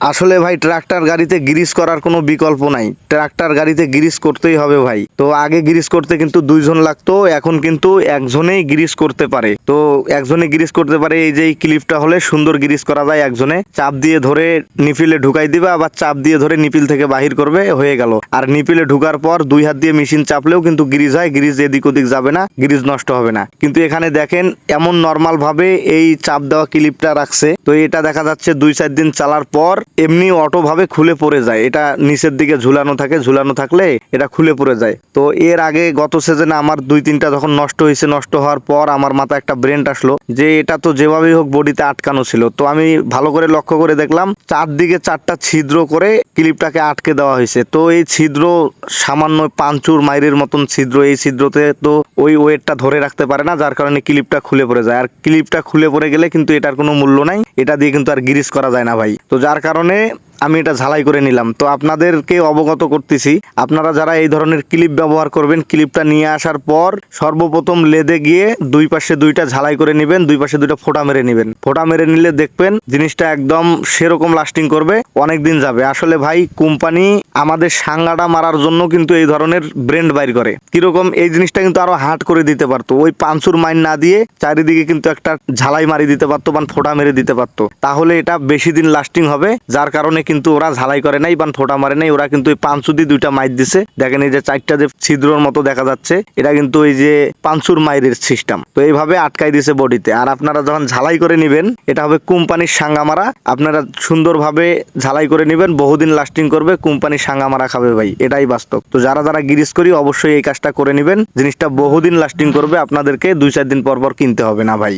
আসলে ভাই ট্রাক্টর গাড়িতে গ্রিস করার কোনো বিকল্প নাই, ট্রাক্টর গাড়িতে গ্রিস করতেই হবে ভাই। তো আগে গ্রিস করতে কিন্তু দুইজন লাগতো, এখন কিন্তু একজনেই গ্রিস করতে পারে। তো একজনে গ্রিস করতে পারে, এই যে এই ক্লিপটা হলে সুন্দর গ্রিস করা যায়। একজনে চাপ দিয়ে ধরে নিপিলে ঢুকাই দিবে, আবার চাপ দিয়ে ধরে নিপিল থেকে বাহির করবে, হয়ে গেল। আর নিপিলে ঢুকার পর দুই হাত দিয়ে মেশিন চাপলেও কিন্তু গ্রিজ হয়, গ্রিজ এদিক ওদিক যাবে না, গ্রিজ নষ্ট হবে না। কিন্তু এখানে দেখেন এমন নর্মাল ভাবে এই চাপ দেওয়া ক্লিপটা রাখছে, তো এটা দেখা যাচ্ছে 2-4 দিন চালার পর এমনি অটো ভাবে খুলে পড়ে যায়। এটা নিচের দিকে ঝুলানো থাকে, ঝুলানো থাকলে এটা খুলে পড়ে যায়। তো এর আগে গত সিজনে আমার 2-3টা যখন নষ্ট হয়েছে, নষ্ট হওয়ার পর আমার মাথায় একটা ব্রেন্ট আসলো যে এটা তো যেভাবেই হোক বডিতে আটকানো ছিল। তো আমি ভালো করে লক্ষ্য করে দেখলাম চারদিকে 4টা ছিদ্র করে ক্লিপটাকে আটকে দেওয়া হয়েছে। তো এই ছিদ্র সামান্য পাঞ্চুর মাইরের মতন ছিদ্র, এই ছিদ্রতে তো ওই ওয়েটটা ধরে রাখতে পারে না, যার কারণে ক্লিপটা খুলে পড়ে যায়। আর ক্লিপটা খুলে পড়ে গেলে কিন্তু এটার কোনো মূল্য নাই, এটা দিয়ে কিন্তু আর গ্রিস করা যায় না ভাই। তো যার কারণে আমি এটা ঝালাই করে নিলাম। তো আপনাদেরকে অবগত করতেছি, আপনারা যারা এই ধরনের ক্লিপ ব্যবহার করবেন, ক্লিপটা নিয়ে আসার পর সর্বপ্রথম লেদে গিয়ে দুই পাশে 2টা ঝালাই করে নেবেন, দুই পাশে 2টা ফোঁটা মেরে নেবেন। ফোঁটা মেরে নিলে দেখবেন জিনিসটা একদম সেরকম লাস্টিং করবে, অনেক দিন যাবে। আসলে ভাই কোম্পানি আমাদের সাঙ্গাটা মারার জন্য কিন্তু এই ধরনের ব্র্যান্ড বাইর করে। কিরকম, এই জিনিসটা কিন্তু আরো হার্ড করে দিতে পারতো, ওই পাঁচুর মাইন না দিয়ে চারিদিকে কিন্তু একটা ঝালাই মারি দিতে পারতো বা ফোঁটা মেরে দিতে পারতো, তাহলে এটা বেশি দিন লাস্টিং হবে। যার কারণে কিন্তু ওরা ঝালাই করে নাই বা ফোঁটা মারে নাই, ওরা কিন্তু ওই পাঁচু দিয়ে 2টা মাইর দিছে। দেখেন এই যে 4টা যে ছিদ্রর মতো দেখা যাচ্ছে, এটা কিন্তু ওই যে পাঁচুর মাইরের সিস্টেম। তো এইভাবে আটকাই দিছে বডিতে। আর আপনারা যখন ঝালাই করে নেবেন, এটা হবে কোম্পানির সাঙ্গা মারা। আপনারা সুন্দরভাবে ঝালাই করে নেবেন, বহুদিন লাস্টিং করবে, কোম্পানির সাঙ্গা মারা খাবে ভাই, এটাই বাস্তব। তো যারা যারা গ্রিস করি অবশ্যই এই কাজটা করে নেবেন, জিনিসটা বহুদিন লাস্টিং করবে, আপনাদেরকে 2-4 দিন পর পর কিনতে হবে না ভাই।